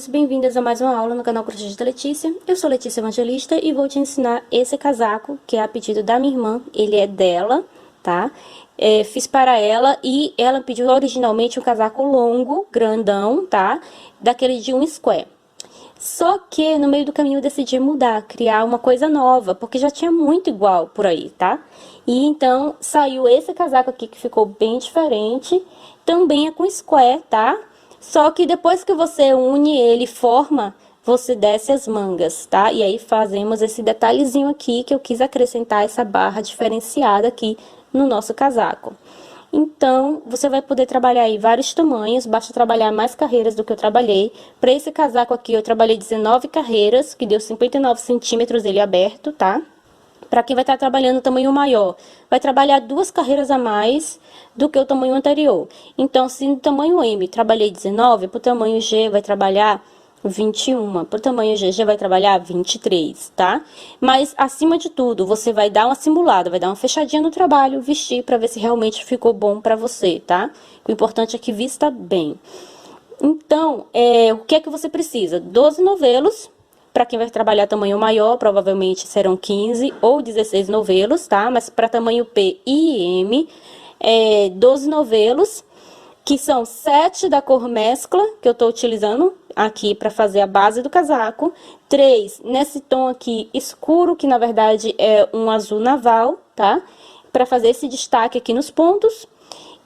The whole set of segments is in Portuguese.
Bem-vindas a mais uma aula no canal Crochê da Letícia. Eu sou Letícia Evangelista e vou te ensinar esse casaco, que é a pedido da minha irmã. Ele é dela, tá? Fiz para ela e ela pediu originalmente um casaco longo, grandão, tá? Daquele de um square. Só que no meio do caminho eu decidi mudar, criar uma coisa nova, porque já tinha muito igual por aí, tá? E então saiu esse casaco aqui que ficou bem diferente, também é com square, tá? Só que depois que você une ele e forma, você desce as mangas, tá? E aí fazemos esse detalhezinho aqui que eu quis acrescentar essa barra diferenciada aqui no nosso casaco. Então, você vai poder trabalhar aí vários tamanhos, basta trabalhar mais carreiras do que eu trabalhei. Para esse casaco aqui, eu trabalhei 19 carreiras, que deu 59 centímetros ele aberto, tá? Para quem vai estar trabalhando o tamanho maior, vai trabalhar 2 carreiras a mais do que o tamanho anterior. Então, se no tamanho M trabalhei 19, para o tamanho G vai trabalhar 21, para o tamanho G vai trabalhar 23, tá? Mas, acima de tudo, você vai dar uma simulada, vai dar uma fechadinha no trabalho, vestir para ver se realmente ficou bom para você, tá? O importante é que vista bem. Então, o que é que você precisa? 12 novelos. Para quem vai trabalhar tamanho maior, provavelmente serão 15 ou 16 novelos, tá? Mas para tamanho P e M, 12 novelos, que são 7 da cor mescla, que eu tô utilizando aqui para fazer a base do casaco. 3 nesse tom aqui escuro, que na verdade é um azul naval, tá? Para fazer esse destaque aqui nos pontos.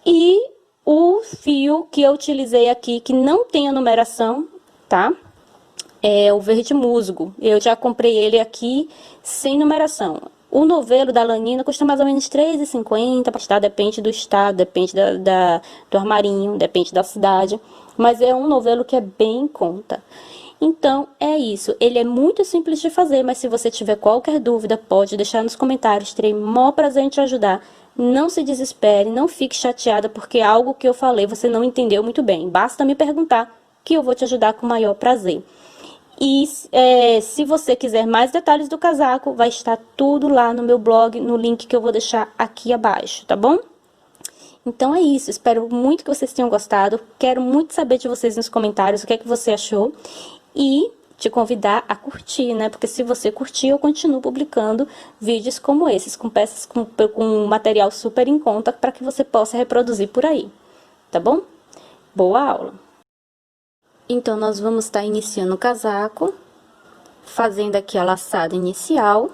E o fio que eu utilizei aqui, que não tem a numeração, tá? É o verde musgo. Eu já comprei ele aqui sem numeração. O novelo da Lanina custa mais ou menos R$3,50, tá? Depende do estado, depende do armarinho, depende da cidade. Mas é um novelo que é bem em conta. Então, é isso. Ele é muito simples de fazer, mas se você tiver qualquer dúvida, pode deixar nos comentários. Terei o maior prazer em te ajudar. Não se desespere, não fique chateada, porque algo que eu falei você não entendeu muito bem. Basta me perguntar que eu vou te ajudar com o maior prazer. E se você quiser mais detalhes do casaco, vai estar tudo lá no meu blog, no link que eu vou deixar aqui abaixo, tá bom? Então é isso, espero muito que vocês tenham gostado, quero muito saber de vocês nos comentários o que é que você achou e te convidar a curtir, né? Porque se você curtir, eu continuo publicando vídeos como esses, com peças com material super em conta para que você possa reproduzir por aí, tá bom? Boa aula! Então, nós vamos estar iniciando o casaco, fazendo aqui a laçada inicial.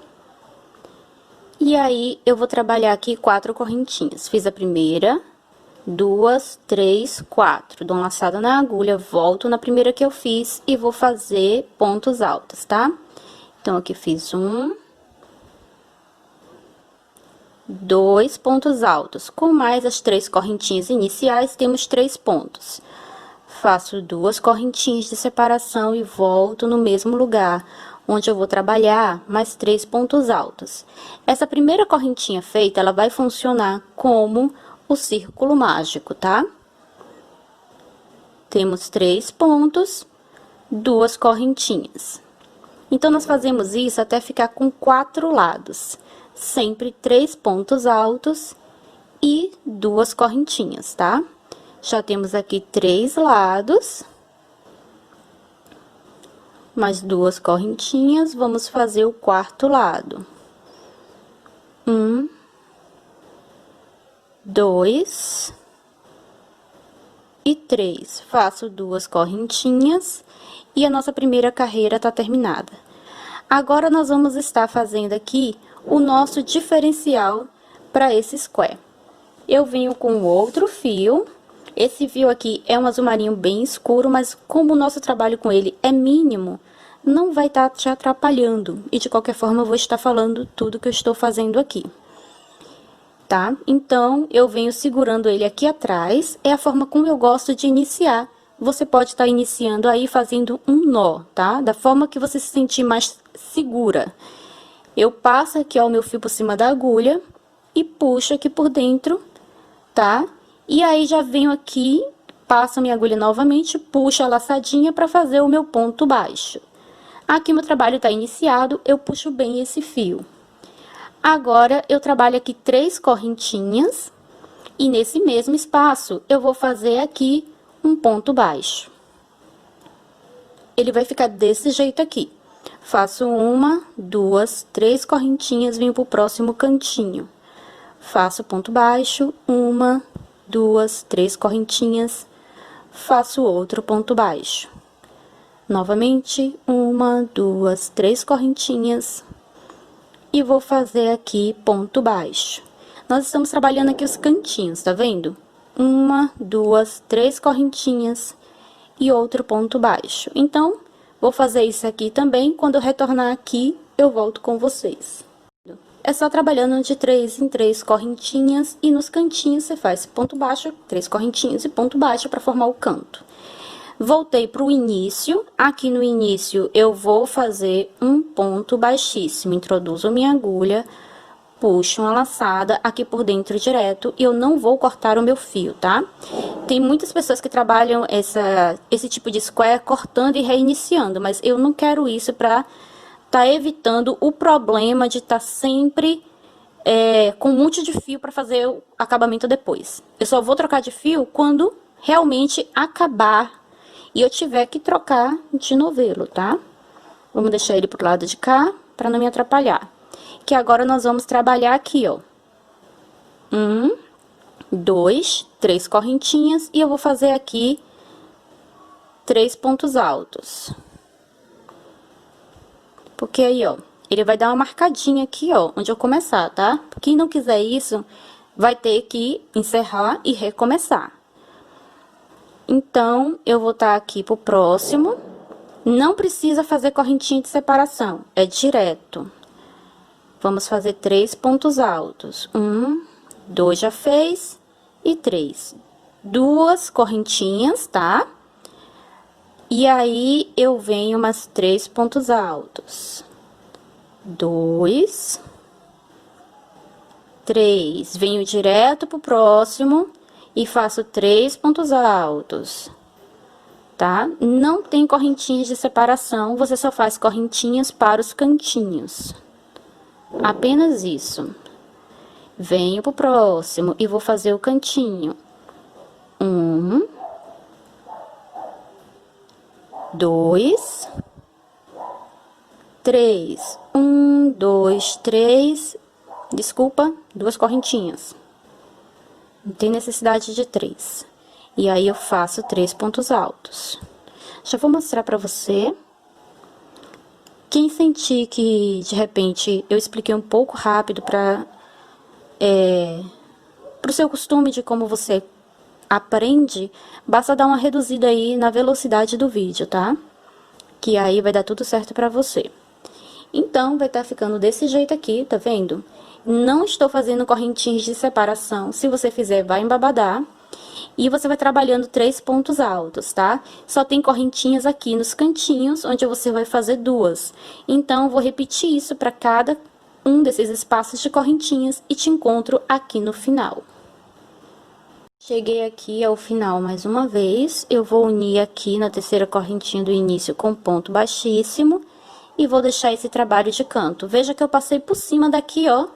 E aí, eu vou trabalhar aqui 4 correntinhas. Fiz a primeira, 2, 3, 4. Dou uma laçada na agulha, volto na primeira que eu fiz e vou fazer pontos altos, tá? Então, aqui fiz 1, 2 pontos altos. Com mais as 3 correntinhas iniciais, temos 3 pontos. Faço 2 correntinhas de separação e volto no mesmo lugar, onde eu vou trabalhar mais 3 pontos altos. Essa primeira correntinha feita, ela vai funcionar como o círculo mágico, tá? Temos 3 pontos, 2 correntinhas. Então, nós fazemos isso até ficar com 4 lados. Sempre 3 pontos altos e 2 correntinhas, tá? Já temos aqui 3 lados, mais 2 correntinhas, vamos fazer o 4º lado. 1, 2 e 3. Faço 2 correntinhas e a nossa primeira carreira tá terminada. Agora, nós vamos estar fazendo aqui o nosso diferencial para esse square. Eu venho com outro fio. Esse fio aqui é um azul marinho bem escuro, mas como o nosso trabalho com ele é mínimo, não vai estar te atrapalhando. E de qualquer forma, eu vou estar falando tudo que eu estou fazendo aqui. Tá? Então, eu venho segurando ele aqui atrás, é a forma como eu gosto de iniciar. Você pode estar iniciando aí fazendo um nó, tá? Da forma que você se sentir mais segura. Eu passo aqui, ó, o meu fio por cima da agulha e puxo aqui por dentro, tá? E aí, já venho aqui, passo a minha agulha novamente, puxo a laçadinha para fazer o meu ponto baixo. Aqui meu trabalho tá iniciado, eu puxo bem esse fio. Agora, eu trabalho aqui 3 correntinhas e nesse mesmo espaço, eu vou fazer aqui um ponto baixo. Ele vai ficar desse jeito aqui. Faço 1, 2, 3 correntinhas, venho pro próximo cantinho. Faço ponto baixo, 1, 2, 3 correntinhas, faço outro ponto baixo. Novamente, 1, 2, 3 correntinhas e vou fazer aqui ponto baixo. Nós estamos trabalhando aqui os cantinhos, tá vendo? 1, 2, 3 correntinhas e outro ponto baixo. Então, vou fazer isso aqui também. Quando eu retornar aqui, eu volto com vocês. É só trabalhando de 3 em 3 correntinhas e nos cantinhos você faz ponto baixo, 3 correntinhas e ponto baixo para formar o canto. Voltei para o início. Aqui no início eu vou fazer um ponto baixíssimo. Introduzo minha agulha, puxo uma laçada aqui por dentro direto e eu não vou cortar o meu fio, tá? Tem muitas pessoas que trabalham esse tipo de square cortando e reiniciando, mas eu não quero isso para tá evitando o problema de estar sempre com um monte de fio para fazer o acabamento depois. Eu só vou trocar de fio quando realmente acabar e eu tiver que trocar de novelo, tá? Vamos deixar ele pro lado de cá para não me atrapalhar. Que agora nós vamos trabalhar aqui, ó. 1, 2, 3 correntinhas e eu vou fazer aqui 3 pontos altos. Porque aí, ó, ele vai dar uma marcadinha aqui, ó, onde eu começar, tá? Quem não quiser isso, vai ter que encerrar e recomeçar. Então, eu vou estar aqui pro próximo. Não precisa fazer correntinha de separação, é direto. Vamos fazer 3 pontos altos. 1, 2 já fez e 3. 2 correntinhas, tá? E aí, eu venho umas 3 pontos altos. 2, 3. Venho direto pro próximo e faço 3 pontos altos, tá? Não tem correntinhas de separação, você só faz correntinhas para os cantinhos. Apenas isso. Venho pro próximo e vou fazer o cantinho. 1, 2, 3. 1, 2, 3. Desculpa, 2 correntinhas. Não tem necessidade de 3. E aí, eu faço 3 pontos altos. Já vou mostrar pra você. Quem sentir que, de repente, eu expliquei um pouco rápido pro seu costume de como você aprende, basta dar uma reduzida aí na velocidade do vídeo, tá? Que aí vai dar tudo certo pra você. Então, vai estar ficando desse jeito aqui, tá vendo? Não estou fazendo correntinhas de separação. Se você fizer, vai embabadar. E você vai trabalhando 3 pontos altos, tá? Só tem correntinhas aqui nos cantinhos, onde você vai fazer 2. Então, eu vou repetir isso para cada um desses espaços de correntinhas e te encontro aqui no final. Cheguei aqui ao final mais uma vez. Eu vou unir aqui na terceira correntinha do início com ponto baixíssimo. E vou deixar esse trabalho de canto. Veja que eu passei por cima daqui, ó,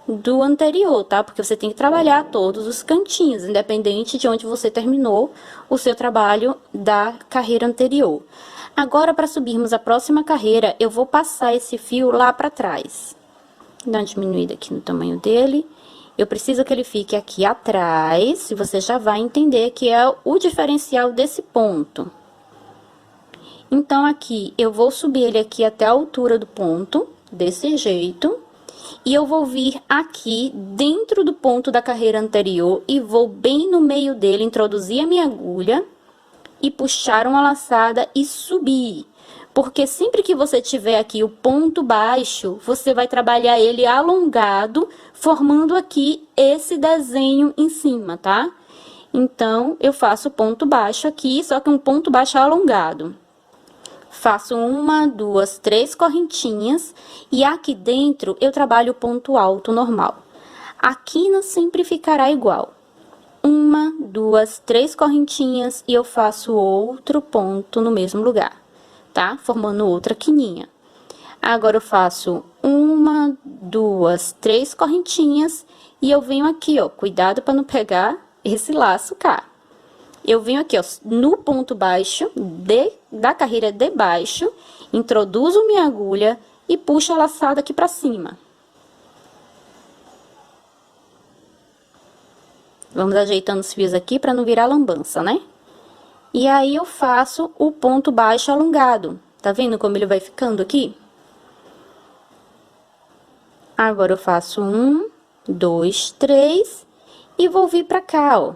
do anterior, tá? Porque você tem que trabalhar todos os cantinhos, independente de onde você terminou o seu trabalho da carreira anterior. Agora, para subirmos a próxima carreira, eu vou passar esse fio lá para trás. Dá uma diminuída aqui no tamanho dele. Eu preciso que ele fique aqui atrás, e você já vai entender que é o diferencial desse ponto. Então, aqui, eu vou subir ele aqui até a altura do ponto, desse jeito. E eu vou vir aqui dentro do ponto da carreira anterior e vou bem no meio dele introduzir a minha agulha e puxar uma laçada e subir. Porque sempre que você tiver aqui o ponto baixo, você vai trabalhar ele alongado, formando aqui esse desenho em cima, tá? Então, eu faço ponto baixo aqui, só que um ponto baixo alongado. Faço uma, duas, três correntinhas e aqui dentro eu trabalho o ponto alto normal. A quina sempre ficará igual. Uma, duas, três correntinhas e eu faço outro ponto no mesmo lugar, tá? Formando outra quininha. Agora eu faço uma, duas, três correntinhas e eu venho aqui, ó, cuidado para não pegar esse laço cá. Eu venho aqui, ó, no ponto baixo da carreira de baixo, introduzo minha agulha e puxo a laçada aqui pra cima. Vamos ajeitando os fios aqui pra não virar lambança, né? E aí, eu faço o ponto baixo alongado. Tá vendo como ele vai ficando aqui? Agora, eu faço um, dois, três e vou vir pra cá, ó.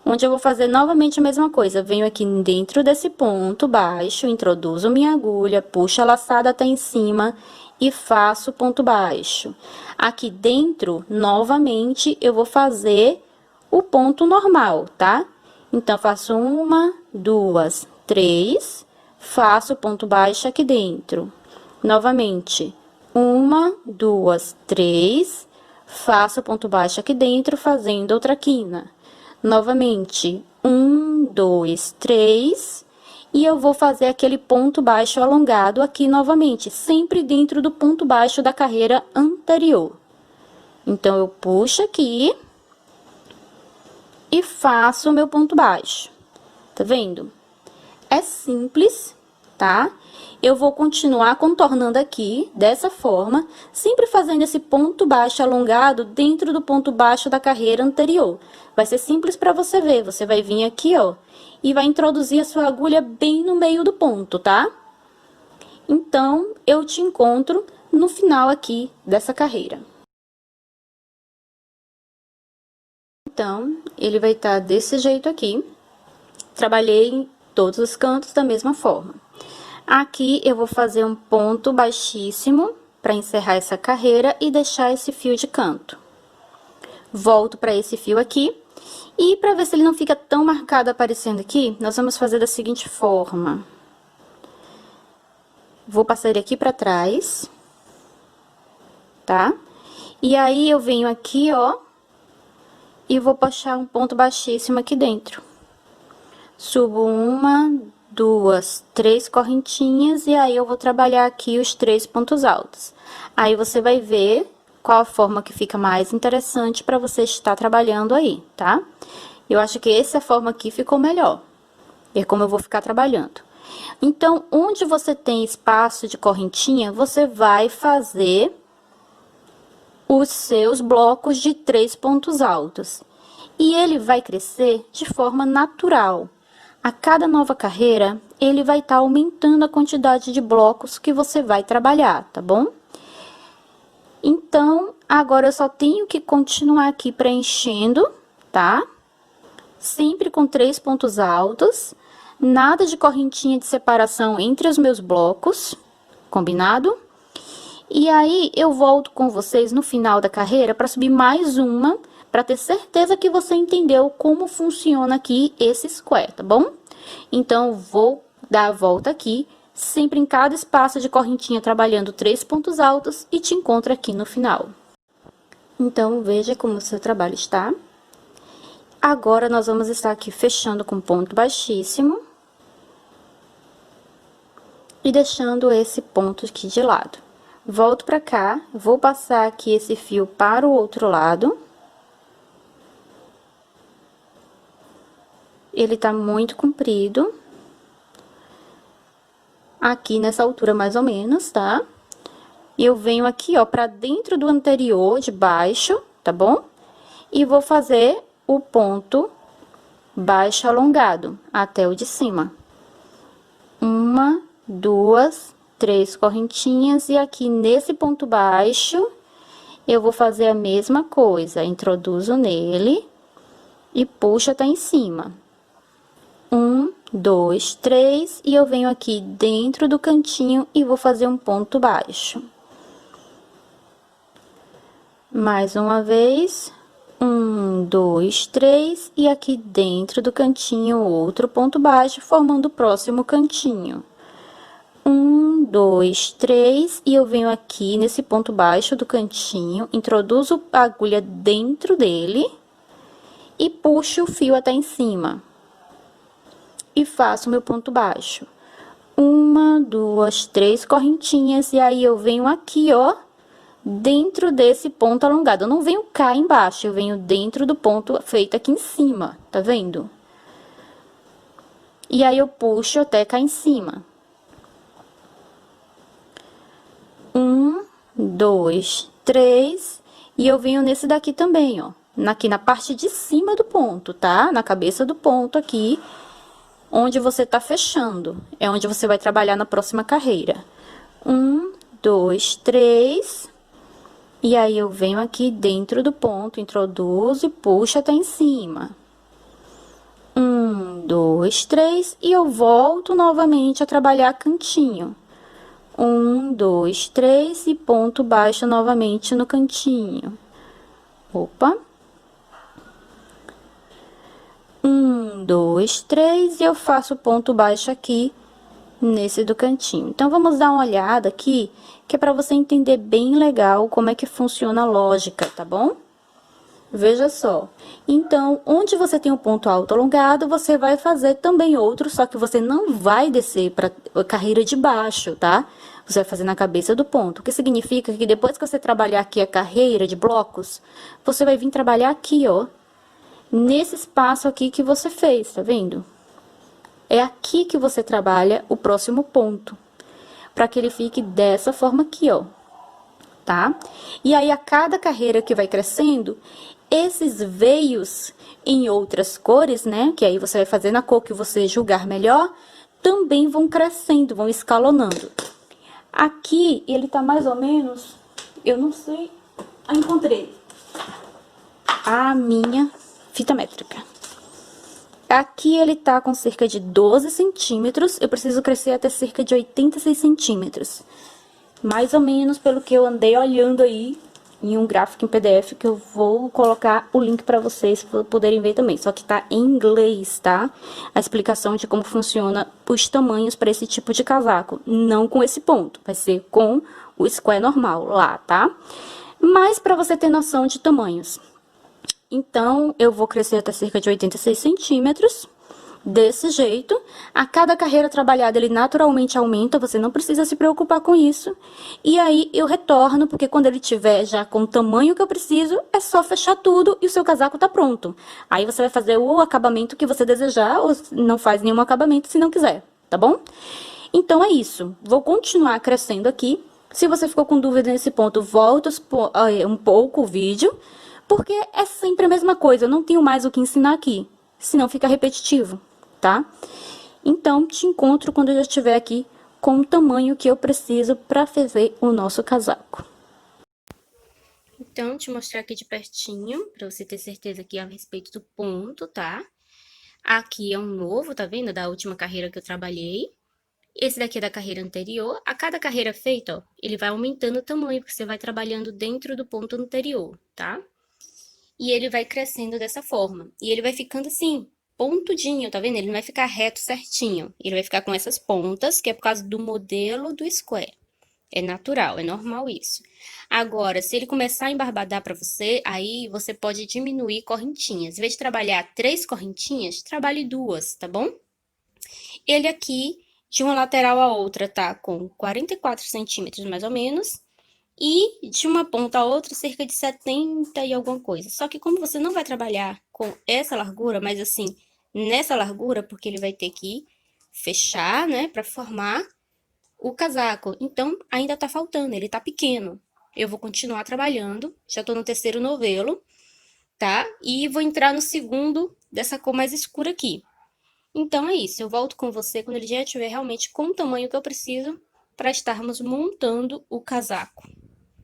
Onde eu vou fazer novamente a mesma coisa. Venho aqui dentro desse ponto baixo, introduzo minha agulha, puxo a laçada até em cima e faço ponto baixo. Aqui dentro, novamente, eu vou fazer o ponto normal, tá? Então, faço uma, duas, três, faço ponto baixo aqui dentro. Novamente, uma, duas, três, faço ponto baixo aqui dentro, fazendo outra quina. Novamente, um, dois, três, e eu vou fazer aquele ponto baixo alongado aqui novamente, sempre dentro do ponto baixo da carreira anterior. Então, eu puxo aqui e faço o meu ponto baixo. Tá vendo? É simples, tá? Eu vou continuar contornando aqui, dessa forma, sempre fazendo esse ponto baixo alongado dentro do ponto baixo da carreira anterior. Vai ser simples para você ver, você vai vir aqui, ó, e vai introduzir a sua agulha bem no meio do ponto, tá? Então, eu te encontro no final aqui dessa carreira. Então, ele vai estar desse jeito aqui. Trabalhei em todos os cantos da mesma forma. Aqui, eu vou fazer um ponto baixíssimo para encerrar essa carreira e deixar esse fio de canto. Volto para esse fio aqui. E para ver se ele não fica tão marcado aparecendo aqui, nós vamos fazer da seguinte forma. Vou passar ele aqui para trás. Tá? E aí, eu venho aqui, ó. E vou puxar um ponto baixíssimo aqui dentro. Subo uma, duas, três correntinhas e aí eu vou trabalhar aqui os 3 pontos altos. Aí você vai ver qual a forma que fica mais interessante para você estar trabalhando aí, tá? Eu acho que essa forma aqui ficou melhor. É como eu vou ficar trabalhando. Então, onde você tem espaço de correntinha, você vai fazer os seus blocos de 3 pontos altos. E ele vai crescer de forma natural. A cada nova carreira, ele vai estar aumentando a quantidade de blocos que você vai trabalhar, tá bom? Então, agora eu só tenho que continuar aqui preenchendo, tá? Sempre com 3 pontos altos, nada de correntinha de separação entre os meus blocos, combinado? E aí, eu volto com vocês no final da carreira para subir mais uma, para ter certeza que você entendeu como funciona aqui esse square, tá bom? Então, vou dar a volta aqui, sempre em cada espaço de correntinha trabalhando 3 pontos altos e te encontro aqui no final. Então, veja como o seu trabalho está. Agora, nós vamos estar aqui fechando com ponto baixíssimo e deixando esse ponto aqui de lado. Volto pra cá, vou passar aqui esse fio para o outro lado. Ele tá muito comprido. Aqui nessa altura mais ou menos, tá? E eu venho aqui, ó, pra dentro do anterior, de baixo, tá bom? E vou fazer o ponto baixo alongado até o de cima. Uma, duas, 3 correntinhas e aqui nesse ponto baixo eu vou fazer a mesma coisa, introduzo nele e puxo até em cima. 1, 2, 3 e eu venho aqui dentro do cantinho e vou fazer um ponto baixo. Mais uma vez, 1, 2, 3 e aqui dentro do cantinho outro ponto baixo, formando o próximo cantinho. 1, 2, 3 e eu venho aqui nesse ponto baixo do cantinho, introduzo a agulha dentro dele e puxo o fio até em cima. E faço meu ponto baixo. 1, 2, 3 correntinhas e aí eu venho aqui, ó, dentro desse ponto alongado. Eu não venho cá embaixo, eu venho dentro do ponto feito aqui em cima, tá vendo? E aí eu puxo até cá em cima. 1, 2, 3 e eu venho nesse daqui também, ó, aqui na parte de cima do ponto, tá? Na cabeça do ponto aqui, onde você tá fechando, é onde você vai trabalhar na próxima carreira. 1, 2, 3 e aí eu venho aqui dentro do ponto, introduzo e puxo até em cima. 1, 2, 3 e eu volto novamente a trabalhar cantinho. 1, 2, 3 e ponto baixo novamente no cantinho. Opa. 1, 2, 3 e eu faço ponto baixo aqui nesse do cantinho. Então, vamos dar uma olhada aqui, que é para você entender bem legal como é que funciona a lógica, tá bom? Veja só. Então, onde você tem um ponto alto alongado, você vai fazer também outro, só que você não vai descer para a carreira de baixo, tá? Você vai fazer na cabeça do ponto, o que significa que depois que você trabalhar aqui a carreira de blocos, você vai vir trabalhar aqui, ó, nesse espaço aqui que você fez, tá vendo? É aqui que você trabalha o próximo ponto, para que ele fique dessa forma aqui, ó, tá? E aí, a cada carreira que vai crescendo, esses veios em outras cores, né, que aí você vai fazer na cor que você julgar melhor, também vão crescendo, vão escalonando. Aqui, ele tá mais ou menos, eu não sei, encontrei a minha fita métrica. Aqui ele tá com cerca de 12 centímetros, eu preciso crescer até cerca de 86 centímetros. Mais ou menos pelo que eu andei olhando aí em um gráfico em PDF, que eu vou colocar o link para vocês poderem ver também. Só que tá em inglês, tá? A explicação de como funciona os tamanhos para esse tipo de casaco. Não com esse ponto, vai ser com o square normal lá, tá? Mas para você ter noção de tamanhos. Então, eu vou crescer até cerca de 86 centímetros. Desse jeito, a cada carreira trabalhada ele naturalmente aumenta, você não precisa se preocupar com isso. E aí eu retorno, porque quando ele tiver já com o tamanho que eu preciso, é só fechar tudo e o seu casaco tá pronto. Aí você vai fazer o acabamento que você desejar, ou não faz nenhum acabamento se não quiser, tá bom? Então é isso, vou continuar crescendo aqui. Se você ficou com dúvida nesse ponto, volta um pouco o vídeo, porque é sempre a mesma coisa, eu não tenho mais o que ensinar aqui, senão fica repetitivo, tá? Então, te encontro quando eu já estiver aqui com o tamanho que eu preciso para fazer o nosso casaco. Então, te mostrar aqui de pertinho, para você ter certeza aqui a respeito do ponto, tá? Aqui é um novo, tá vendo? Da última carreira que eu trabalhei. Esse daqui é da carreira anterior. A cada carreira feita, ó, ele vai aumentando o tamanho, porque você vai trabalhando dentro do ponto anterior, tá? E ele vai crescendo dessa forma. E ele vai ficando assim, pontudinho, tá vendo? Ele não vai ficar reto certinho. Ele vai ficar com essas pontas, que é por causa do modelo do square. É natural, é normal isso. Agora, se ele começar a embarbadar pra você, aí você pode diminuir correntinhas. Em vez de trabalhar 3 correntinhas, trabalhe 2, tá bom? Ele aqui, de uma lateral a outra, tá com 44 centímetros mais ou menos. E de uma ponta a outra, cerca de 70 e alguma coisa. Só que como você não vai trabalhar com essa largura, mas assim, nessa largura, porque ele vai ter que fechar, né, para formar o casaco. Então, ainda tá faltando, ele tá pequeno. Eu vou continuar trabalhando, já tô no terceiro novelo, tá? E vou entrar no segundo dessa cor mais escura aqui. Então, é isso, eu volto com você quando ele já estiver realmente com o tamanho que eu preciso para estarmos montando o casaco,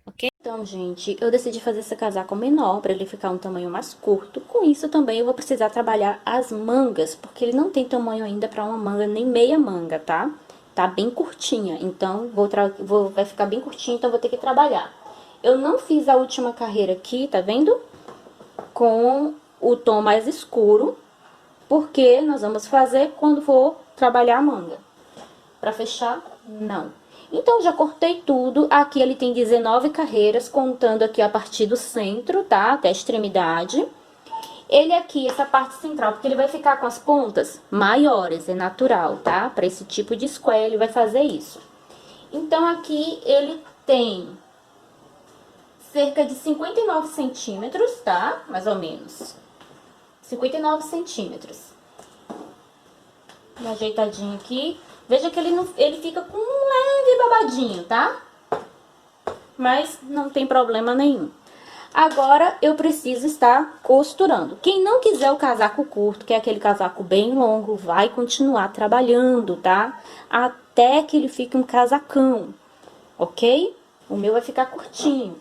ok? Então, gente, eu decidi fazer esse casaco menor para ele ficar um tamanho mais curto. Com isso também eu vou precisar trabalhar as mangas, porque ele não tem tamanho ainda para uma manga nem meia manga, tá? Tá bem curtinha, então vai ficar bem curtinho, então vou ter que trabalhar. Eu não fiz a última carreira aqui, tá vendo? Com o tom mais escuro, porque nós vamos fazer quando for trabalhar a manga. Pra fechar, não. Então, já cortei tudo. Aqui ele tem 19 carreiras, contando aqui a partir do centro, tá? Até a extremidade. Ele aqui, essa parte central, porque ele vai ficar com as pontas maiores, é natural, tá? Para esse tipo de square, ele vai fazer isso. Então, aqui ele tem cerca de 59 centímetros, tá? Mais ou menos. 59 centímetros. Uma ajeitadinha aqui. Veja que ele fica com um leve babadinho, tá? Mas não tem problema nenhum. Agora, eu preciso estar costurando. Quem não quiser o casaco curto, que é aquele casaco bem longo, vai continuar trabalhando, tá? Até que ele fique um casacão, ok? O meu vai ficar curtinho.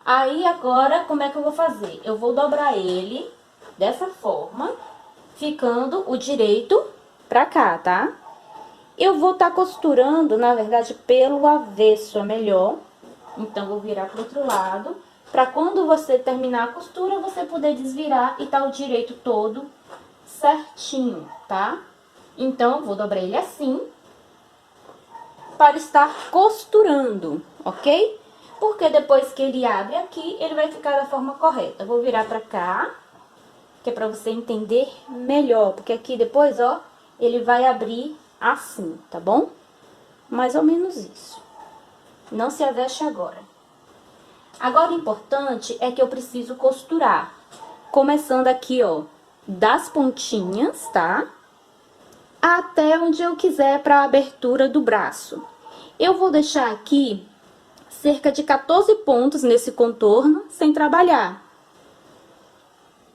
Aí, agora, como é que eu vou fazer? Eu vou dobrar ele dessa forma, ficando o direito pra cá, tá? Eu vou estar costurando, na verdade, pelo avesso, é melhor. Então, vou virar pro outro lado, pra quando você terminar a costura, você poder desvirar e tá o direito todo certinho, tá? Então, vou dobrar ele assim, para estar costurando, ok? Porque depois que ele abre aqui, ele vai ficar da forma correta. Eu vou virar pra cá, que é pra você entender melhor, porque aqui depois, ó, ele vai abrir assim, tá bom? Mais ou menos isso. Não se aveste agora. Agora, o importante é que eu preciso costurar. Começando aqui, ó, das pontinhas, tá? Até onde eu quiser para a abertura do braço. Eu vou deixar aqui cerca de 14 pontos nesse contorno, sem trabalhar.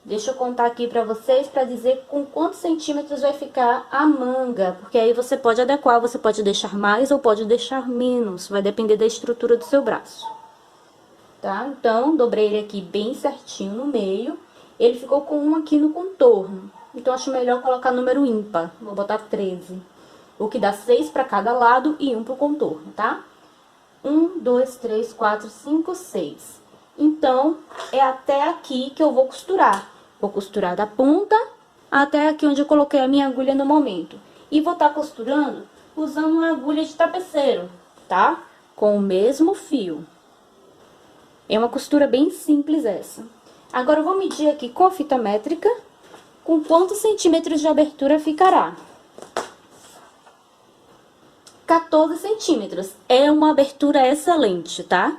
Deixa eu contar aqui pra vocês pra dizer com quantos centímetros vai ficar a manga. Porque aí você pode adequar, você pode deixar mais ou pode deixar menos. Vai depender da estrutura do seu braço. Tá? Então, dobrei ele aqui bem certinho no meio. Ele ficou com um aqui no contorno. Então, acho melhor colocar número ímpar. Vou botar 13. O que dá 6 pra cada lado e 1 pro contorno, tá? 1, 2, 3, 4, 5, 6. Então, é até aqui que eu vou costurar. Vou costurar da ponta até aqui onde eu coloquei a minha agulha no momento. E vou estar costurando usando uma agulha de tapeceiro, tá? Com o mesmo fio. É uma costura bem simples essa. Agora, eu vou medir aqui com a fita métrica com quantos centímetros de abertura ficará. 14 centímetros. É uma abertura excelente, tá?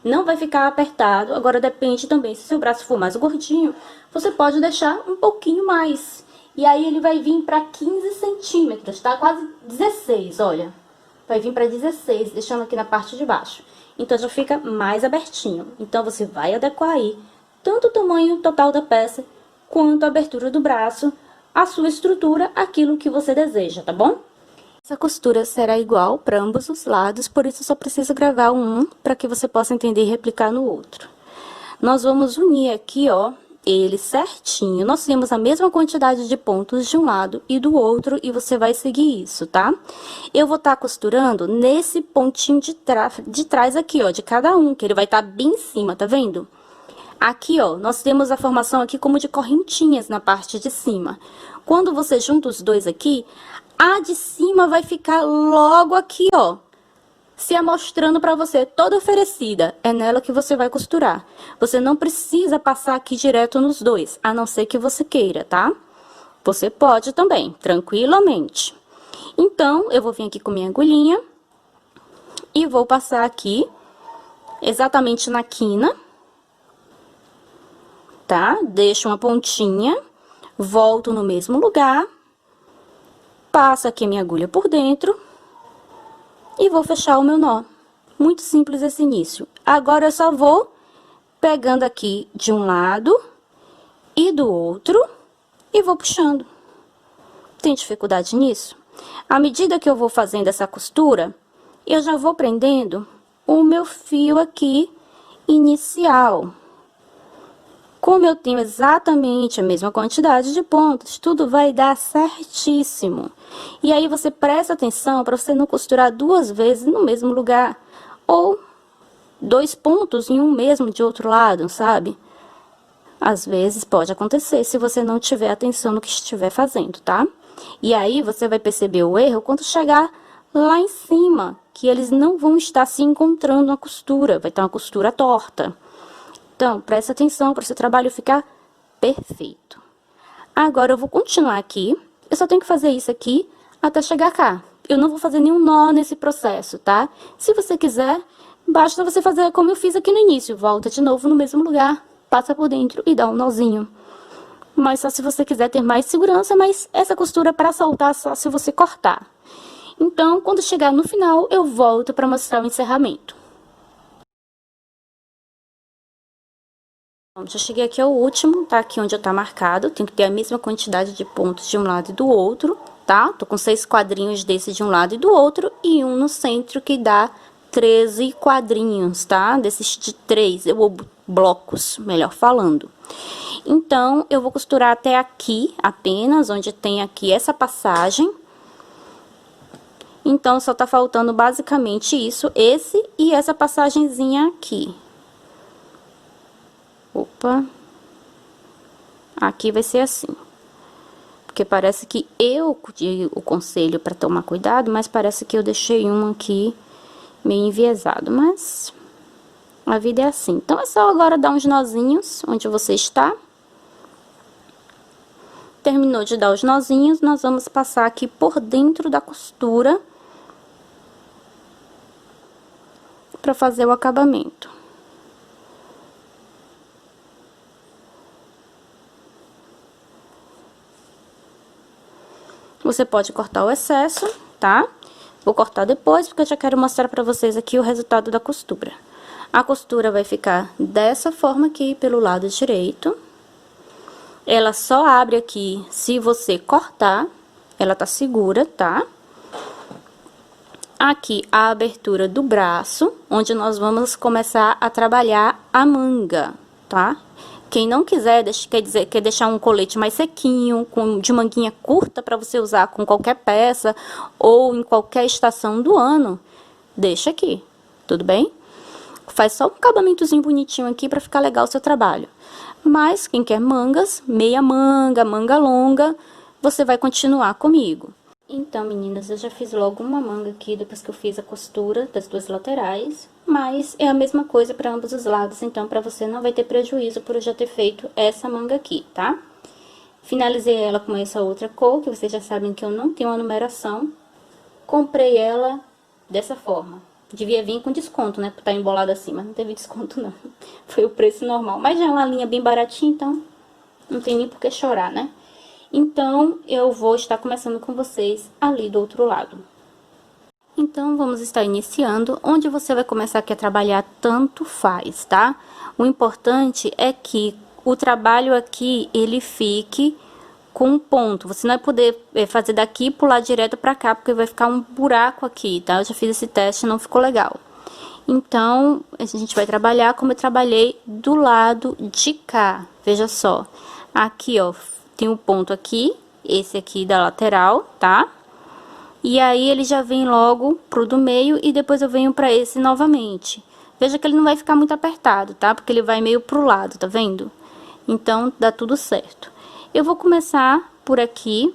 Não vai ficar apertado. Agora, depende também, se seu braço for mais gordinho, você pode deixar um pouquinho mais. E aí, ele vai vir para 15 centímetros, tá? Quase 16, olha. Vai vir para 16, deixando aqui na parte de baixo. Então, já fica mais abertinho. Então, você vai adequar aí tanto o tamanho total da peça, quanto a abertura do braço, a sua estrutura, aquilo que você deseja, tá bom? Essa costura será igual para ambos os lados, por isso só preciso gravar um para que você possa entender e replicar no outro. Nós vamos unir aqui, ó, ele certinho. Nós temos a mesma quantidade de pontos de um lado e do outro, e você vai seguir isso, tá? Eu vou estar costurando nesse pontinho de trás aqui, ó, de cada um, que ele vai estar bem em cima, tá vendo? Aqui, ó, nós temos a formação aqui como de correntinhas na parte de cima. Quando você junta os dois aqui, a de cima vai ficar logo aqui, ó, se amostrando pra você, toda oferecida. É nela que você vai costurar. Você não precisa passar aqui direto nos dois, a não ser que você queira, tá? Você pode também, tranquilamente. Então, eu vou vir aqui com minha agulhinha e vou passar aqui, exatamente na quina, tá? Deixo uma pontinha, volto no mesmo lugar, passo aqui minha agulha por dentro e vou fechar o meu nó. Muito simples esse início. Agora, eu só vou pegando aqui de um lado e do outro e vou puxando. Tem dificuldade nisso? À medida que eu vou fazendo essa costura, eu já vou prendendo o meu fio aqui inicial. Como eu tenho exatamente a mesma quantidade de pontos, tudo vai dar certíssimo. E aí você presta atenção para você não costurar duas vezes no mesmo lugar, ou 2 pontos em um mesmo de outro lado, sabe? Às vezes pode acontecer se você não tiver atenção no que estiver fazendo, tá? E aí você vai perceber o erro quando chegar lá em cima, que eles não vão estar se encontrando na costura, vai estar uma costura torta. Então, presta atenção para o seu trabalho ficar perfeito. Agora, eu vou continuar aqui. Eu só tenho que fazer isso aqui até chegar cá. Eu não vou fazer nenhum nó nesse processo, tá? Se você quiser, basta você fazer como eu fiz aqui no início. Volta de novo no mesmo lugar, passa por dentro e dá um nozinho. Mas só se você quiser ter mais segurança, mas essa costura para soltar só se você cortar. Então, quando chegar no final, eu volto para mostrar o encerramento. Já cheguei aqui ao último, tá? Aqui onde eu tá marcado, tem que ter a mesma quantidade de pontos de um lado e do outro, tá? Tô com 6 quadrinhos desse de um lado e do outro, e um no centro que dá 13 quadrinhos, tá? Desses de 3, ou blocos, melhor falando. Então, eu vou costurar até aqui, apenas, onde tem aqui essa passagem. Então, só tá faltando basicamente isso, esse e essa passagenzinha aqui. Opa, aqui vai ser assim, porque parece que eu dei o conselho para tomar cuidado, mas parece que eu deixei um aqui meio enviesado, mas a vida é assim. Então, é só agora dar uns nozinhos onde você está. Terminou de dar os nozinhos, nós vamos passar aqui por dentro da costura para fazer o acabamento. Você pode cortar o excesso, tá? Vou cortar depois, porque eu já quero mostrar pra vocês aqui o resultado da costura. A costura vai ficar dessa forma aqui, pelo lado direito. Ela só abre aqui se você cortar, ela tá segura, tá? Aqui a abertura do braço, onde nós vamos começar a trabalhar a manga, tá? Quem não quiser, quer deixar um colete mais sequinho, de manguinha curta para você usar com qualquer peça ou em qualquer estação do ano, deixa aqui, tudo bem? Faz só um acabamentozinho bonitinho aqui para ficar legal o seu trabalho. Mas quem quer mangas, meia manga, manga longa, você vai continuar comigo. Então, meninas, eu já fiz logo uma manga aqui, depois que eu fiz a costura das duas laterais. Mas é a mesma coisa para ambos os lados, então, para você não vai ter prejuízo por eu já ter feito essa manga aqui, tá? Finalizei ela com essa outra cor, que vocês já sabem que eu não tenho a numeração. Comprei ela dessa forma. Devia vir com desconto, né, por estar embolada assim, mas não teve desconto, não. Foi o preço normal. Mas já é uma linha bem baratinha, então não tem nem por que chorar, né? Então, eu vou estar começando com vocês ali do outro lado. Então, vamos estar iniciando. Onde você vai começar aqui a trabalhar, tanto faz, tá? O importante é que o trabalho aqui, ele fique com um ponto. Você não vai poder fazer daqui e pular direto pra cá, porque vai ficar um buraco aqui, tá? Eu já fiz esse teste, não ficou legal. Então, a gente vai trabalhar como eu trabalhei do lado de cá. Veja só. Aqui, ó, tem um ponto aqui, esse aqui da lateral, tá? E aí, ele já vem logo pro do meio e depois eu venho pra esse novamente. Veja que ele não vai ficar muito apertado, tá? Porque ele vai meio pro lado, tá vendo? Então, dá tudo certo. Eu vou começar por aqui,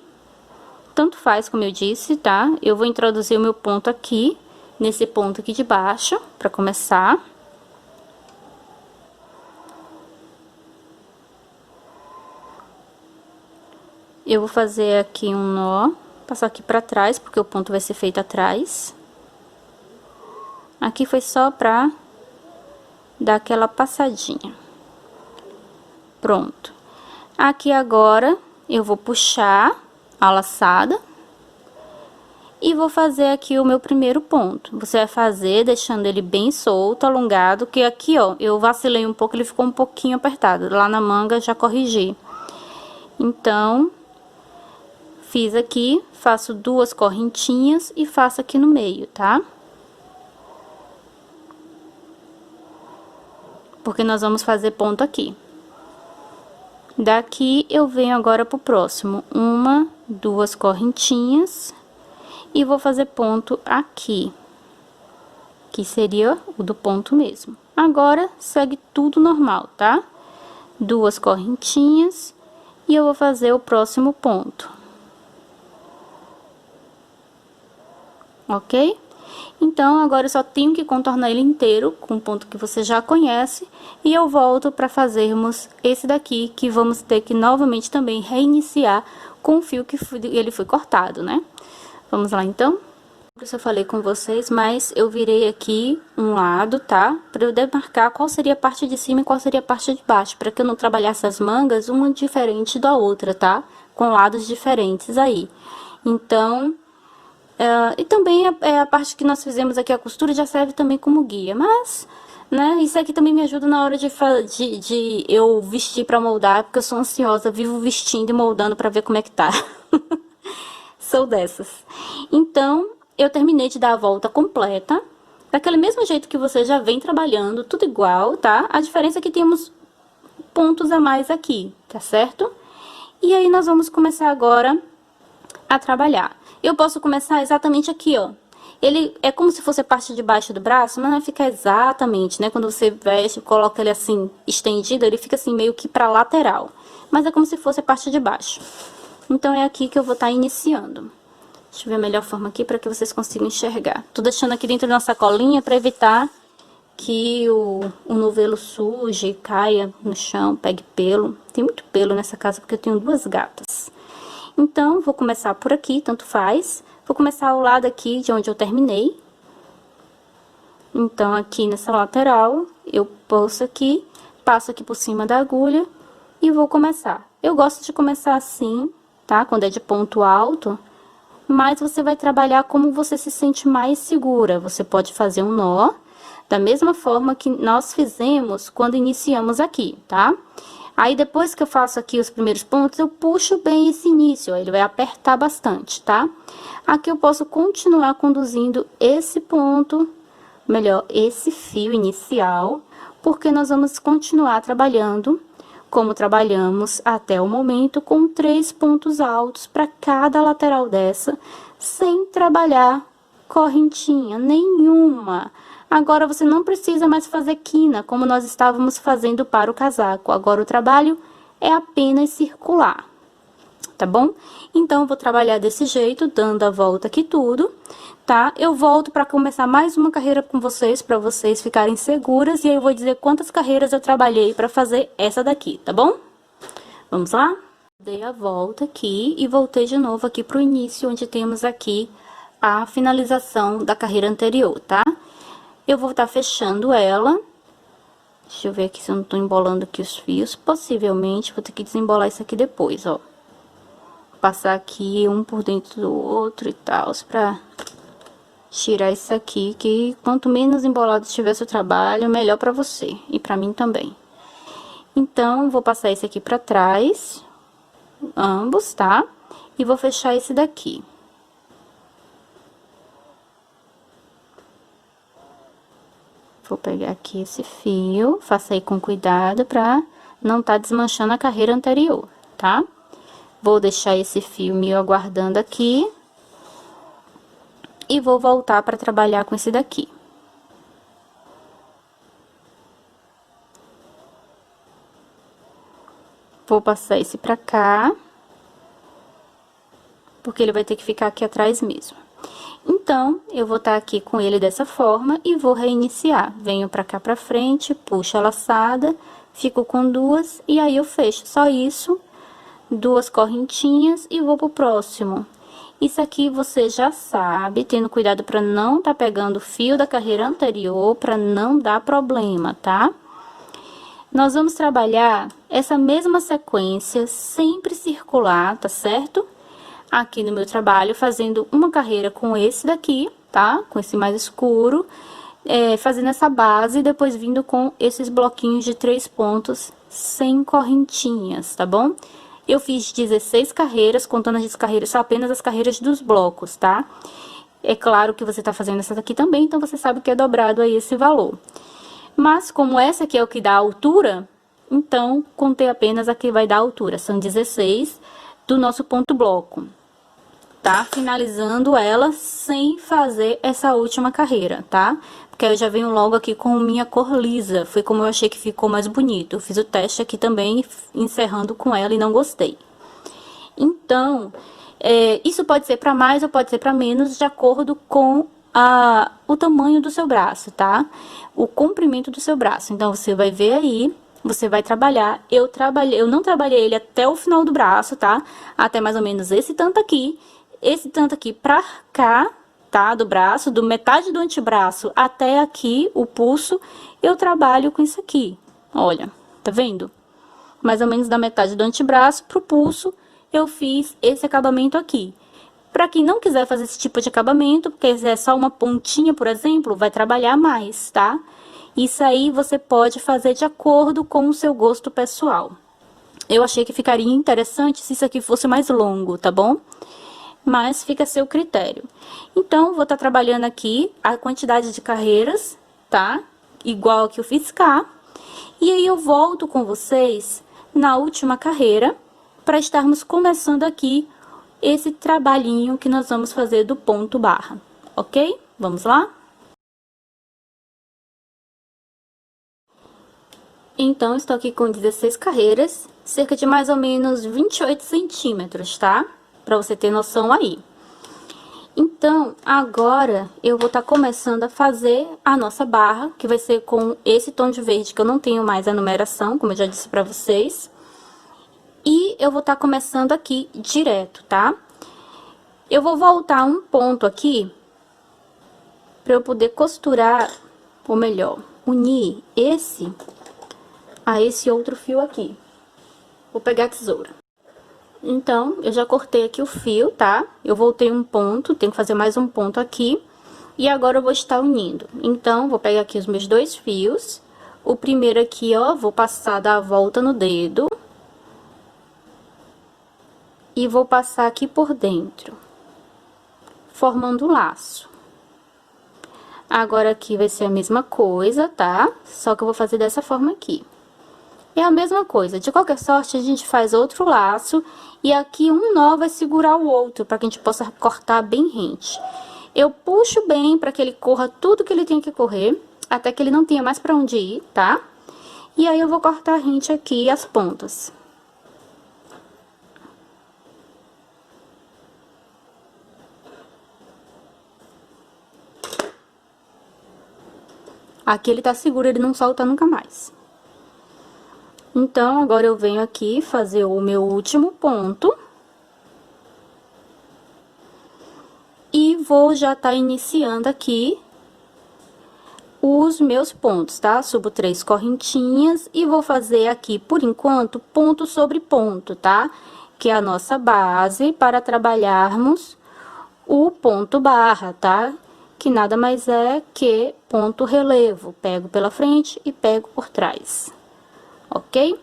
tanto faz, como eu disse, tá? Eu vou introduzir o meu ponto aqui, nesse ponto aqui de baixo, pra começar. Eu vou fazer aqui um nó, passar aqui pra trás, porque o ponto vai ser feito atrás. Aqui foi só pra dar aquela passadinha. Pronto. Aqui agora, eu vou puxar a laçada e vou fazer aqui o meu primeiro ponto. Você vai fazer deixando ele bem solto, alongado, que aqui, ó, eu vacilei um pouco, ele ficou um pouquinho apertado. Lá na manga, já corrigi. Então, fiz aqui, faço duas correntinhas e faço aqui no meio, tá? porque nós vamos fazer ponto aqui. Daqui eu venho agora pro próximo, uma, duas correntinhas, e vou fazer ponto aqui, que seria o do ponto mesmo. Agora, segue tudo normal, tá? Duas correntinhas, e eu vou fazer o próximo ponto. Ok? Então, agora eu só tenho que contornar ele inteiro com o ponto que você já conhece. E eu volto para fazermos esse daqui, que vamos ter que novamente também reiniciar com o fio que ele foi cortado, né? Vamos lá, então? Isso eu falei com vocês, mas eu virei aqui um lado, tá? Para eu demarcar qual seria a parte de cima e qual seria a parte de baixo, para que eu não trabalhasse as mangas uma diferente da outra, tá? Com lados diferentes aí. Então... e também a parte que nós fizemos aqui, a costura, já serve também como guia, mas, né, isso aqui também me ajuda na hora de eu vestir pra moldar, porque eu sou ansiosa, vivo vestindo e moldando pra ver como é que tá. Sou dessas. Então, eu terminei de dar a volta completa, daquele mesmo jeito que você já vem trabalhando, tudo igual, tá? A diferença é que temos pontos a mais aqui, tá certo? E aí, nós vamos começar agora a trabalhar. Eu posso começar exatamente aqui, ó. Ele é como se fosse a parte de baixo do braço, mas não fica exatamente, né? Quando você veste, coloca ele assim, estendido, ele fica assim, meio que pra lateral. Mas é como se fosse a parte de baixo. Então, é aqui que eu vou estar iniciando. Deixa eu ver a melhor forma aqui pra que vocês consigam enxergar. Tô deixando aqui dentro da sacolinha pra evitar que o novelo suje, caia no chão, pegue pelo. Tem muito pelo nessa casa porque eu tenho duas gatas. Então, vou começar por aqui, tanto faz. Vou começar ao lado aqui de onde eu terminei. Então, aqui nessa lateral, eu passo aqui por cima da agulha e vou começar. Eu gosto de começar assim, tá? Quando é de ponto alto, mas você vai trabalhar como você se sente mais segura. Você pode fazer um nó, da mesma forma que nós fizemos quando iniciamos aqui, tá? Aí, depois que eu faço aqui os primeiros pontos, eu puxo bem esse início, ó, ele vai apertar bastante, tá? Aqui eu posso continuar conduzindo esse ponto, melhor, esse fio inicial, porque nós vamos continuar trabalhando, como trabalhamos até o momento, com 3 pontos altos para cada lateral dessa, sem trabalhar correntinha nenhuma. Agora, você não precisa mais fazer quina, como nós estávamos fazendo para o casaco. Agora, o trabalho é apenas circular, tá bom? Então, eu vou trabalhar desse jeito, dando a volta aqui tudo, tá? Eu volto para começar mais uma carreira com vocês, para vocês ficarem seguras. E aí, eu vou dizer quantas carreiras eu trabalhei para fazer essa daqui, tá bom? Vamos lá? Dei a volta aqui e voltei de novo aqui pro início, onde temos aqui a finalização da carreira anterior, tá? Eu vou estar fechando ela. Deixa eu ver aqui se eu não tô embolando aqui os fios. Possivelmente, vou ter que desembolar isso aqui depois, ó. Passar aqui um por dentro do outro e tal, pra tirar isso aqui, que quanto menos embolado estiver seu trabalho, melhor pra você. E pra mim também. Então, vou passar esse aqui pra trás, ambos, tá? E vou fechar esse daqui. Vou pegar aqui esse fio, faça aí com cuidado pra não tá desmanchando a carreira anterior, tá? Vou deixar esse fio me aguardando aqui. E vou voltar pra trabalhar com esse daqui. Vou passar esse pra cá. Porque ele vai ter que ficar aqui atrás mesmo. Então, eu vou estar aqui com ele dessa forma e vou reiniciar. Venho pra cá pra frente, puxo a laçada, fico com duas e aí eu fecho. Só isso, 2 correntinhas e vou pro próximo. Isso aqui você já sabe, tendo cuidado pra não tá pegando o fio da carreira anterior, pra não dar problema, tá? Nós vamos trabalhar essa mesma sequência, sempre circular, tá certo? Aqui no meu trabalho, fazendo uma carreira com esse daqui, tá? Com esse mais escuro, fazendo essa base e depois vindo com esses bloquinhos de 3 pontos sem correntinhas, tá bom? Eu fiz 16 carreiras, contando as carreiras, só apenas as carreiras dos blocos, tá? É claro que você tá fazendo essa daqui também, então você sabe que é dobrado aí esse valor. Mas como essa aqui é o que dá a altura, então contei apenas a que vai dar a altura. São 16 do nosso ponto bloco. Tá? Finalizando ela sem fazer essa última carreira, tá? Porque eu já venho logo aqui com minha cor lisa. Foi como eu achei que ficou mais bonito. Eu fiz o teste aqui também, encerrando com ela e não gostei. Então, isso pode ser para mais ou pode ser para menos, de acordo com o tamanho do seu braço, tá? O comprimento do seu braço. Então, você vai ver aí, você vai trabalhar. Eu não trabalhei ele até o final do braço, tá? Até mais ou menos esse tanto aqui pra cá, tá? Do braço, do metade do antebraço até aqui, o pulso, eu trabalho com isso aqui. Olha, tá vendo? Mais ou menos da metade do antebraço pro pulso, eu fiz esse acabamento aqui. Para quem não quiser fazer esse tipo de acabamento, porque é só uma pontinha, por exemplo, vai trabalhar mais, tá? Isso aí você pode fazer de acordo com o seu gosto pessoal. Eu achei que ficaria interessante se isso aqui fosse mais longo, tá bom? Mas fica a seu critério. Então, vou estar trabalhando aqui a quantidade de carreiras, tá? Igual que eu fiz cá. E aí, eu volto com vocês na última carreira, para estarmos começando aqui esse trabalhinho que nós vamos fazer do ponto barra, ok? Vamos lá? Então, estou aqui com 16 carreiras, cerca de mais ou menos 28 centímetros, tá? Pra você ter noção aí. Então, agora eu vou estar começando a fazer a nossa barra, que vai ser com esse tom de verde, que eu não tenho mais a numeração, como eu já disse pra vocês. E eu vou estar começando aqui direto, tá? Eu vou voltar um ponto aqui, pra eu poder costurar, ou melhor, unir esse a esse outro fio aqui. Vou pegar a tesoura. Então, eu já cortei aqui o fio, tá? Eu voltei um ponto, tenho que fazer mais um ponto aqui. E agora eu vou estar unindo. Então, vou pegar aqui os meus dois fios. O primeiro aqui, ó, vou passar, dar a volta no dedo. E vou passar aqui por dentro, formando um laço. Agora, aqui vai ser a mesma coisa, tá? Só que eu vou fazer dessa forma aqui. É a mesma coisa, de qualquer sorte, a gente faz outro laço, e aqui um nó vai segurar o outro, para que a gente possa cortar bem rente. Eu puxo bem para que ele corra tudo que ele tem que correr, até que ele não tenha mais para onde ir, tá? E aí, eu vou cortar rente aqui as pontas. Aqui ele tá seguro, ele não solta nunca mais. Então, agora eu venho aqui fazer o meu último ponto. E vou já tá iniciando aqui os meus pontos, tá? Subo 3 correntinhas e vou fazer aqui, por enquanto, ponto sobre ponto, tá? Que é a nossa base para trabalharmos o ponto barra, tá? Que nada mais é que ponto relevo. Pego pela frente e pego por trás. Ok?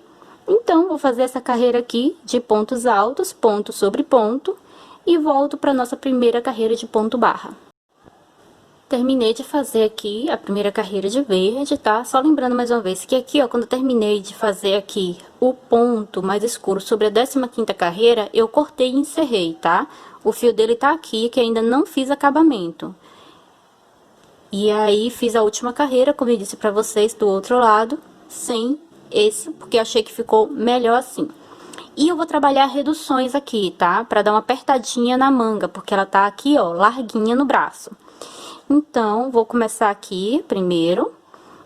Então, vou fazer essa carreira aqui de pontos altos, ponto sobre ponto, e volto para nossa primeira carreira de ponto barra. Terminei de fazer aqui a primeira carreira de verde, tá? Só lembrando mais uma vez que aqui, ó, quando eu terminei de fazer aqui o ponto mais escuro sobre a 15ª carreira, eu cortei e encerrei, tá? O fio dele tá aqui, que ainda não fiz acabamento. E aí, fiz a última carreira, como eu disse pra vocês, do outro lado, sem esse, porque achei que ficou melhor assim. E eu vou trabalhar reduções aqui, tá? Pra dar uma apertadinha na manga, porque ela tá aqui, ó, larguinha no braço. Então, vou começar aqui primeiro.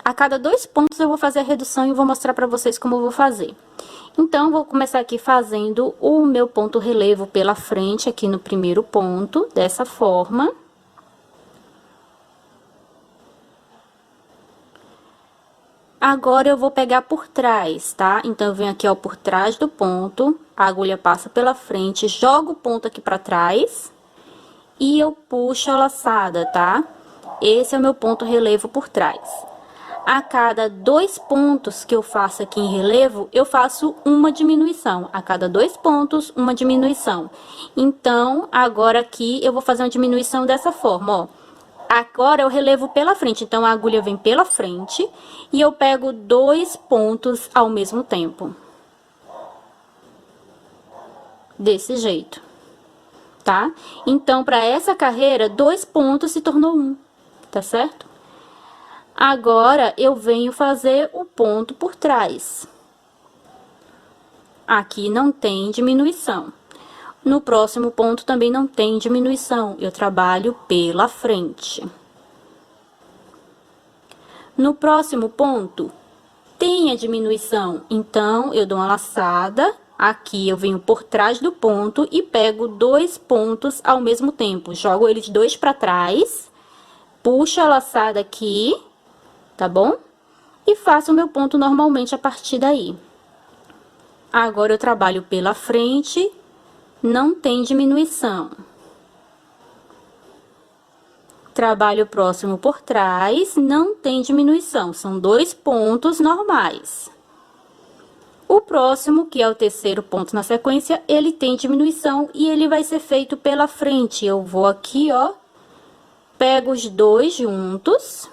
A cada 2 pontos eu vou fazer a redução e vou mostrar pra vocês como eu vou fazer. Então, vou começar aqui fazendo o meu ponto relevo pela frente, aqui no primeiro ponto, dessa forma. Agora, eu vou pegar por trás, tá? Então, eu venho aqui, ó, por trás do ponto, a agulha passa pela frente, jogo o ponto aqui pra trás e eu puxo a laçada, tá? Esse é o meu ponto relevo por trás. A cada 2 pontos que eu faço aqui em relevo, eu faço uma diminuição. A cada 2 pontos, uma diminuição. Então, agora aqui, eu vou fazer uma diminuição dessa forma, ó. Agora eu relevo pela frente, então a agulha vem pela frente e eu pego 2 pontos ao mesmo tempo. Desse jeito, tá? Então, para essa carreira, 2 pontos se tornou 1, tá certo? Agora, eu venho fazer o ponto por trás. Aqui não tem diminuição. No próximo ponto também não tem diminuição, eu trabalho pela frente. No próximo ponto, tem a diminuição, então eu dou uma laçada, aqui eu venho por trás do ponto e pego 2 pontos ao mesmo tempo. Jogo eles 2 para trás, puxo a laçada aqui, tá bom? E faço o meu ponto normalmente a partir daí. Agora eu trabalho pela frente, não tem diminuição. Trabalho próximo por trás, não tem diminuição, são 2 pontos normais. O próximo, que é o terceiro ponto na sequência, ele tem diminuição e ele vai ser feito pela frente. Eu vou aqui, ó, pego os 2 juntos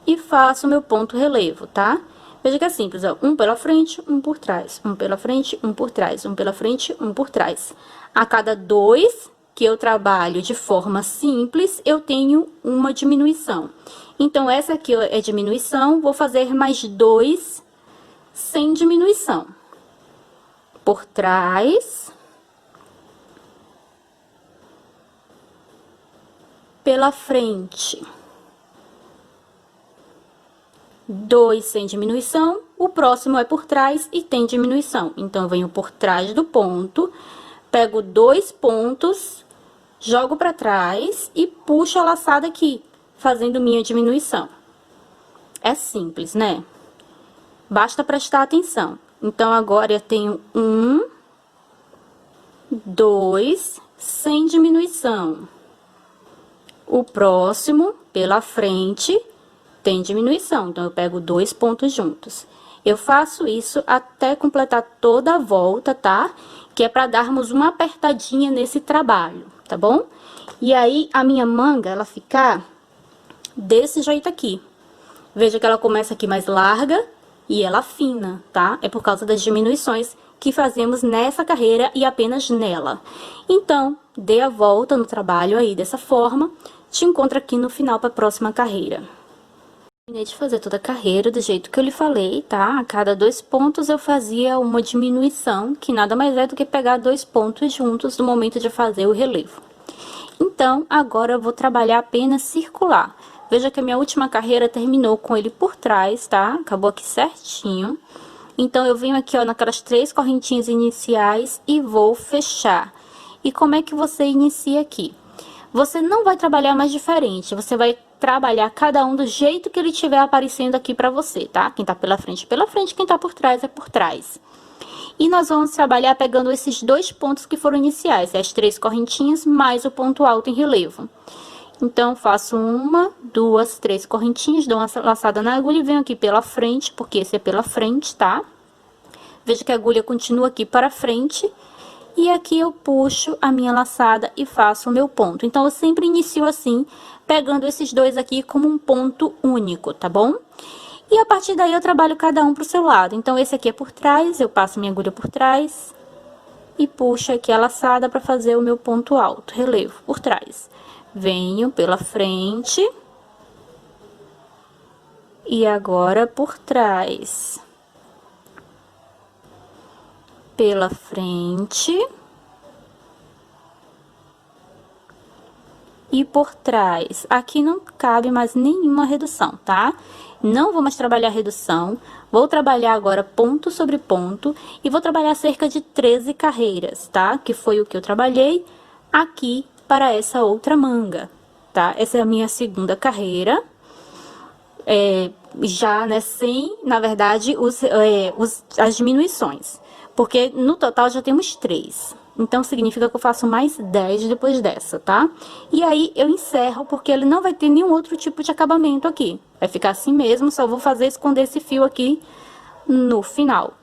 e faço meu ponto relevo, tá? Veja que é simples, ó, um pela frente, um por trás, um pela frente, um por trás, um pela frente, um por trás. A cada 2 que eu trabalho de forma simples, eu tenho uma diminuição. Então, essa aqui é diminuição, vou fazer mais 2 sem diminuição. Por trás. Pela frente. 2 sem diminuição, o próximo é por trás e tem diminuição. Então, eu venho por trás do ponto, pego 2 pontos, jogo para trás e puxo a laçada aqui, fazendo minha diminuição. É simples, né? Basta prestar atenção. Então, agora eu tenho 1, 2, sem diminuição. O próximo, pela frente, tem diminuição, então eu pego 2 pontos juntos. Eu faço isso até completar toda a volta, tá? Que é para darmos uma apertadinha nesse trabalho, tá bom? E aí, a minha manga, ela fica desse jeito aqui. Veja que ela começa aqui mais larga e ela fina, tá? É por causa das diminuições que fazemos nessa carreira e apenas nela. Então, dê a volta no trabalho aí dessa forma. Te encontro aqui no final para a próxima carreira. Terminei de fazer toda a carreira do jeito que eu lhe falei, tá? A cada 2 pontos eu fazia uma diminuição, que nada mais é do que pegar 2 pontos juntos no momento de fazer o relevo. Então, agora eu vou trabalhar apenas circular. Veja que a minha última carreira terminou com ele por trás, tá? Acabou aqui certinho. Então, eu venho aqui, ó, naquelas 3 correntinhas iniciais e vou fechar. E como é que você inicia aqui? Você não vai trabalhar mais diferente, você vai trabalhar cada um do jeito que ele estiver aparecendo aqui pra você, tá? Quem tá pela frente, quem tá por trás é por trás. E nós vamos trabalhar pegando esses 2 pontos que foram iniciais, as 3 correntinhas mais o ponto alto em relevo. Então, faço 1, 2, 3 correntinhas, dou uma laçada na agulha e venho aqui pela frente, porque esse é pela frente, tá? Veja que a agulha continua aqui para frente. E aqui eu puxo a minha laçada e faço o meu ponto. Então, eu sempre inicio assim, pegando esses 2 aqui como um ponto único, tá bom? E a partir daí eu trabalho cada um pro seu lado. Então, esse aqui é por trás, eu passo minha agulha por trás e puxo aqui a laçada para fazer o meu ponto alto, relevo por trás. Venho pela frente e agora por trás. Pela frente e por trás. Aqui não cabe mais nenhuma redução, tá? Não vou mais trabalhar redução, vou trabalhar agora ponto sobre ponto e vou trabalhar cerca de 13 carreiras, tá? Que foi o que eu trabalhei aqui para essa outra manga, tá? Essa é a minha segunda carreira. Já, né, sem, na verdade, as diminuições. Porque no total já temos 3. Então, significa que eu faço mais 10 depois dessa, tá? E aí, eu encerro, porque ele não vai ter nenhum outro tipo de acabamento aqui. Vai ficar assim mesmo, só vou fazer esconder esse fio aqui no final.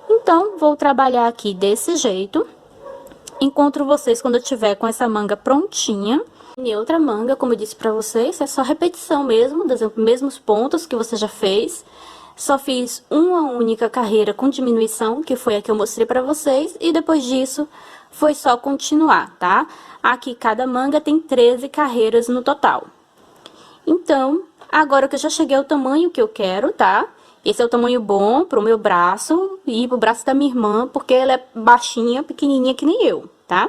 Então, vou trabalhar aqui desse jeito. Encontro vocês quando eu tiver com essa manga prontinha. E outra manga, como eu disse pra vocês, é só repetição mesmo, dos mesmos pontos que você já fez. Só fiz uma única carreira com diminuição, que foi a que eu mostrei pra vocês. E depois disso, foi só continuar, tá? Aqui, cada manga tem 13 carreiras no total. Então, agora que eu já cheguei ao tamanho que eu quero, tá? Esse é o tamanho bom pro meu braço e pro braço da minha irmã, porque ela é baixinha, pequenininha que nem eu, tá?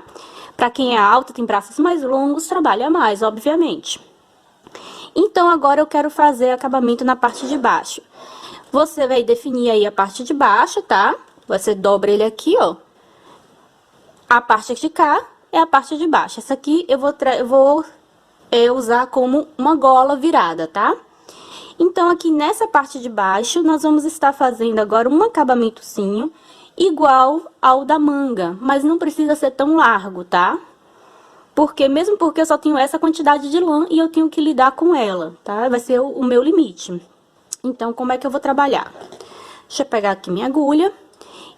Pra quem é alto, tem braços mais longos, trabalha mais, obviamente. Então, agora eu quero fazer acabamento na parte de baixo. Você vai definir aí a parte de baixo, tá? Você dobra ele aqui, ó. A parte de cá é a parte de baixo. Essa aqui eu vou usar como uma gola virada, tá? Então, aqui nessa parte de baixo, nós vamos estar fazendo agora um acabamentozinho igual ao da manga, mas não precisa ser tão largo, tá? Mesmo porque eu só tenho essa quantidade de lã e eu tenho que lidar com ela, tá? Vai ser o meu limite. Então, como é que eu vou trabalhar? Deixa eu pegar aqui minha agulha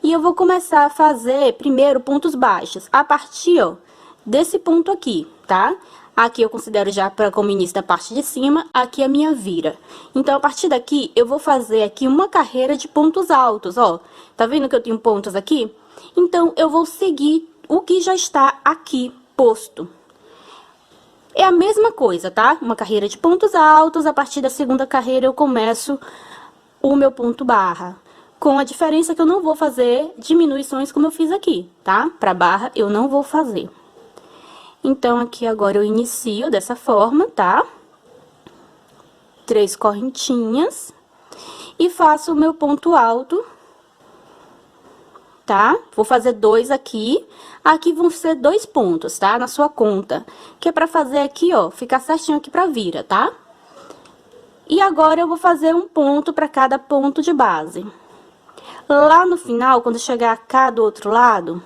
e eu vou começar a fazer primeiro pontos baixos, a partir, ó, desse ponto aqui, tá? Aqui eu considero já como início da parte de cima, aqui é a minha vira. Então, a partir daqui, eu vou fazer aqui uma carreira de pontos altos, ó. Tá vendo que eu tenho pontos aqui? Então, eu vou seguir o que já está aqui posto. É a mesma coisa, tá? Uma carreira de pontos altos, a partir da segunda carreira eu começo o meu ponto barra. Com a diferença que eu não vou fazer diminuições como eu fiz aqui, tá? Pra barra eu não vou fazer. Então, aqui agora eu inicio dessa forma, tá? 3 correntinhas. E faço o meu ponto alto, tá? Vou fazer 2 aqui. Aqui vão ser 2 pontos, tá? Na sua conta. Que é pra fazer aqui, ó, ficar certinho aqui pra vira, tá? E agora eu vou fazer um ponto pra cada ponto de base. Lá no final, quando chegar cá do outro lado,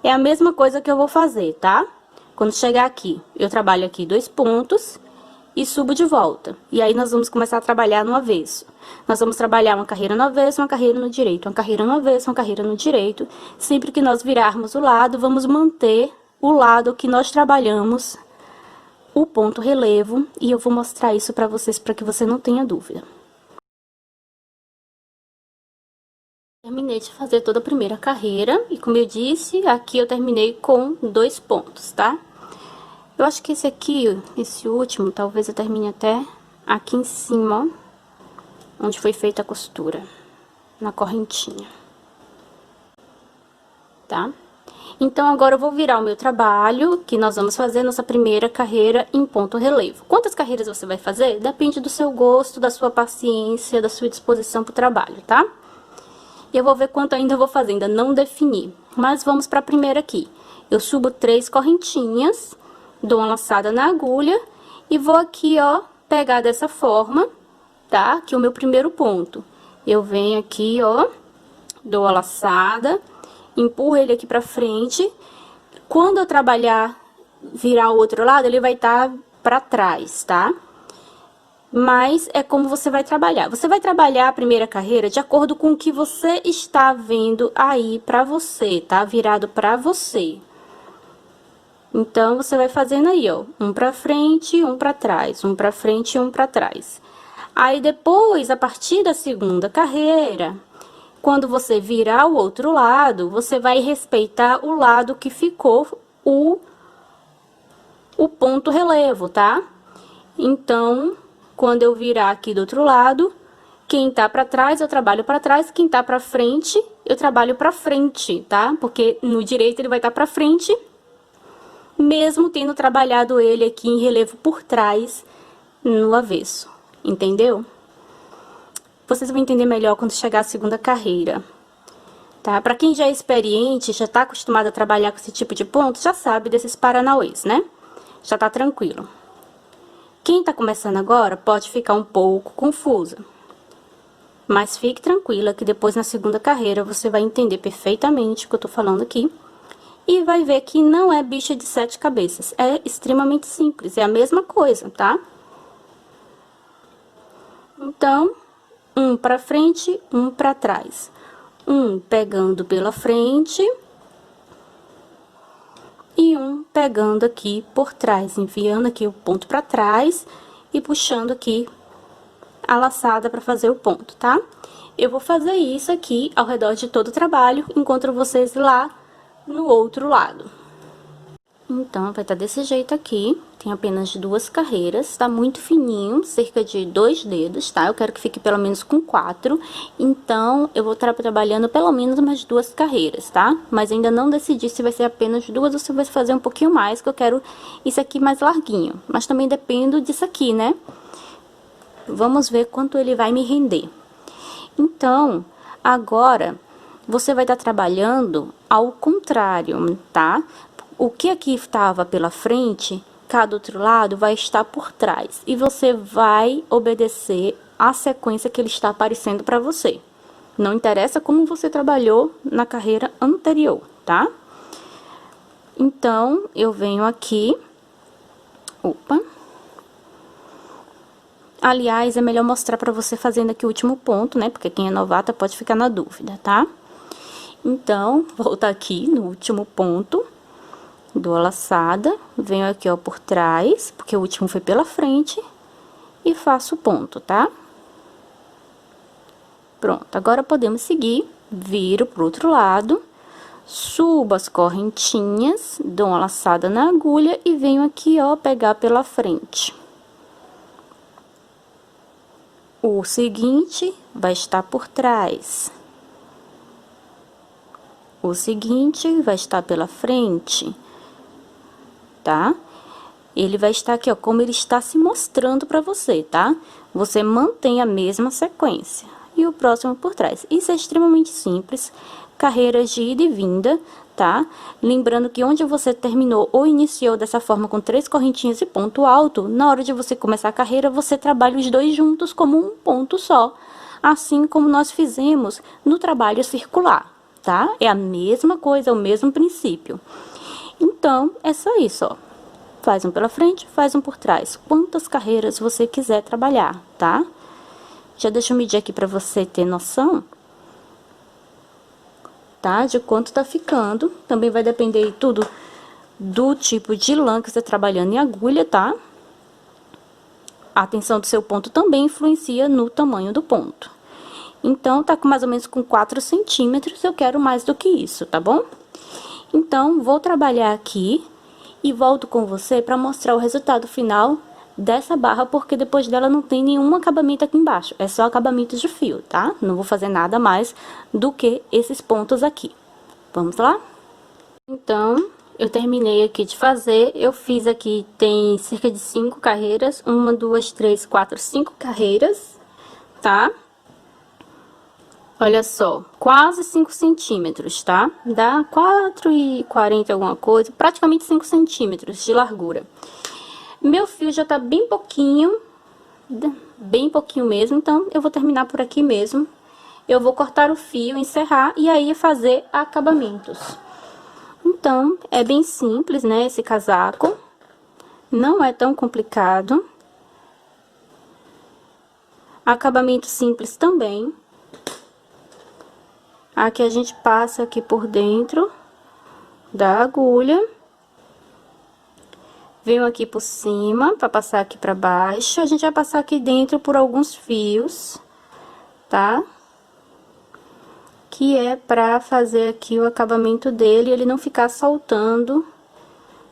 é a mesma coisa que eu vou fazer, tá? Quando chegar aqui, eu trabalho aqui 2 pontos e subo de volta. E aí, nós vamos começar a trabalhar no avesso. Nós vamos trabalhar uma carreira no avesso, uma carreira no direito, uma carreira no avesso, uma carreira no direito. Sempre que nós virarmos o lado, vamos manter o lado que nós trabalhamos, o ponto relevo. E eu vou mostrar isso pra vocês, pra que você não tenha dúvida. Terminei de fazer toda a primeira carreira e, como eu disse, aqui eu terminei com 2 pontos, tá? Eu acho que esse aqui, esse último, talvez eu termine até aqui em cima, ó, onde foi feita a costura, na correntinha, tá? Então, agora eu vou virar o meu trabalho, que nós vamos fazer nossa primeira carreira em ponto relevo. Quantas carreiras você vai fazer? Depende do seu gosto, da sua paciência, da sua disposição pro trabalho, tá? E eu vou ver quanto ainda eu vou fazer, ainda não defini. Mas vamos pra primeira aqui. Eu subo 3 correntinhas, dou uma laçada na agulha e vou aqui, ó, pegar dessa forma, tá? Aqui é o meu primeiro ponto. Eu venho aqui, ó, dou a laçada, empurro ele aqui pra frente. Quando eu trabalhar, virar o outro lado, ele vai estar pra trás, tá? Mas é como você vai trabalhar. Você vai trabalhar a primeira carreira de acordo com o que você está vendo aí pra você, tá? Virado pra você. Então, você vai fazendo aí, ó, um pra frente, um pra trás, um pra frente e um pra trás. Aí, depois, a partir da segunda carreira, quando você virar o outro lado, você vai respeitar o lado que ficou o ponto relevo, tá? Então, quando eu virar aqui do outro lado, quem tá pra trás, eu trabalho pra trás, quem tá pra frente, eu trabalho pra frente, tá? Porque no direito ele vai estar pra frente, mesmo tendo trabalhado ele aqui em relevo por trás, no avesso, entendeu? Vocês vão entender melhor quando chegar a segunda carreira, tá? Pra quem já é experiente, já tá acostumado a trabalhar com esse tipo de ponto, já sabe desses paranauês, né? Já tá tranquilo. Quem tá começando agora pode ficar um pouco confusa, mas fique tranquila que depois na segunda carreira você vai entender perfeitamente o que eu tô falando aqui. E vai ver que não é bicha de 7 cabeças, é extremamente simples, é a mesma coisa, tá? Então, um pra frente, um pra trás. Um pegando pela frente e um pegando aqui por trás, enviando aqui o ponto pra trás e puxando aqui a laçada pra fazer o ponto, tá? Eu vou fazer isso aqui ao redor de todo o trabalho, encontro vocês lá no outro lado. Então, vai estar desse jeito aqui, tem apenas 2 carreiras, tá muito fininho, cerca de 2 dedos, tá? Eu quero que fique pelo menos com 4, então eu vou estar trabalhando pelo menos umas 2 carreiras, tá? Mas ainda não decidi se vai ser apenas 2 ou se vai fazer um pouquinho mais, que eu quero isso aqui mais larguinho. Mas também depende disso aqui, né? Vamos ver quanto ele vai me render. Então, agora, você vai estar trabalhando ao contrário, tá? O que aqui estava pela frente, cada outro lado vai estar por trás. E você vai obedecer a sequência que ele está aparecendo para você. Não interessa como você trabalhou na carreira anterior, tá? Então, eu venho aqui. Opa. Aliás, é melhor mostrar para você fazendo aqui o último ponto, né? Porque quem é novata pode ficar na dúvida, tá? Então, voltar aqui no último ponto. Dou a laçada, venho aqui, ó, por trás, porque o último foi pela frente, e faço o ponto, tá? Pronto, agora podemos seguir, viro pro outro lado, subo as correntinhas, dou uma laçada na agulha e venho aqui, ó, pegar pela frente. O seguinte vai estar por trás. O seguinte vai estar pela frente. Tá? Ele vai estar aqui, ó, como ele está se mostrando para você, tá? Você mantém a mesma sequência. E o próximo por trás. Isso é extremamente simples, carreiras de ida e vinda, tá? Lembrando que onde você terminou ou iniciou dessa forma com 3 correntinhas e ponto alto, na hora de você começar a carreira, você trabalha os dois juntos como um ponto só. Assim como nós fizemos no trabalho circular, tá? É a mesma coisa, é o mesmo princípio. Então, é só isso, ó. Faz um pela frente, faz um por trás. Quantas carreiras você quiser trabalhar, tá? Já deixa eu medir aqui pra você ter noção, tá? De quanto tá ficando. Também vai depender tudo do tipo de lã que você tá trabalhando em agulha, tá? A tensão do seu ponto também influencia no tamanho do ponto. Então, tá com mais ou menos com 4 centímetros, eu quero mais do que isso, tá bom? Então, vou trabalhar aqui e volto com você para mostrar o resultado final dessa barra, porque depois dela não tem nenhum acabamento aqui embaixo, é só acabamento de fio, tá? Não vou fazer nada mais do que esses pontos aqui. Vamos lá? Então, eu terminei aqui de fazer, eu fiz aqui, tem cerca de 5 carreiras, 1, 2, 3, 4, 5 carreiras, tá? Olha só, quase 5 centímetros, tá? Dá 4,40 alguma coisa, praticamente 5 centímetros de largura. Meu fio já tá bem pouquinho mesmo, então eu vou terminar por aqui mesmo. Eu vou cortar o fio, encerrar e aí fazer acabamentos. Então, é bem simples, né, esse casaco. Não é tão complicado. Acabamento simples também. Aqui a gente passa aqui por dentro da agulha. Venho aqui por cima, pra passar aqui pra baixo. A gente vai passar aqui dentro por alguns fios, tá? Que é pra fazer aqui o acabamento dele, ele não ficar soltando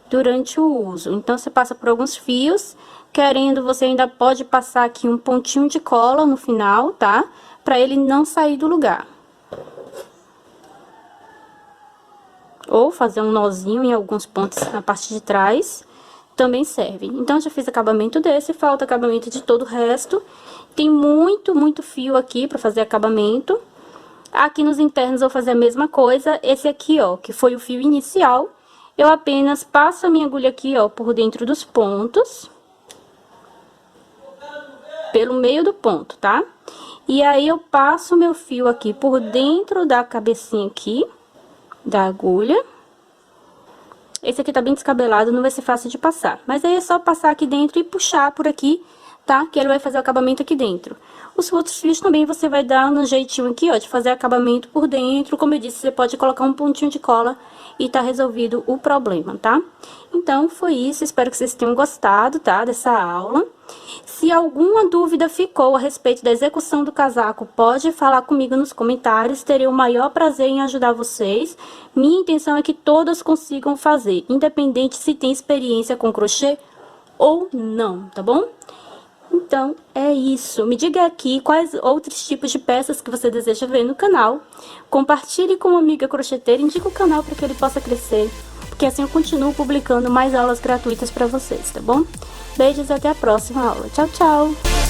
durante o uso. Então, você passa por alguns fios, querendo, você ainda pode passar aqui um pontinho de cola no final, tá? Pra ele não sair do lugar. Ou fazer um nozinho em alguns pontos na parte de trás, também serve. Então, já fiz acabamento desse, falta acabamento de todo o resto. Tem muito fio aqui pra fazer acabamento. Aqui nos internos eu vou fazer a mesma coisa. Esse aqui, ó, que foi o fio inicial, eu apenas passo a minha agulha aqui, ó, por dentro dos pontos. Pelo meio do ponto, tá? E aí, eu passo o meu fio aqui por dentro da cabecinha aqui da agulha. Esse aqui tá bem descabelado, não vai ser fácil de passar. Mas aí é só passar aqui dentro e puxar por aqui, tá? Que ele vai fazer o acabamento aqui dentro. Os outros fios também você vai dar no jeitinho aqui, ó, de fazer acabamento por dentro. Como eu disse, você pode colocar um pontinho de cola e tá resolvido o problema, tá? Então, foi isso. Espero que vocês tenham gostado, tá? Dessa aula. Se alguma dúvida ficou a respeito da execução do casaco, pode falar comigo nos comentários. Terei o maior prazer em ajudar vocês. Minha intenção é que todas consigam fazer, independente se tem experiência com crochê ou não, tá bom? Então, é isso. Me diga aqui quais outros tipos de peças que você deseja ver no canal. Compartilhe com uma amiga crocheteira, indique o canal para que ele possa crescer, porque assim eu continuo publicando mais aulas gratuitas para vocês, tá bom? Beijos e até a próxima aula. Tchau, tchau!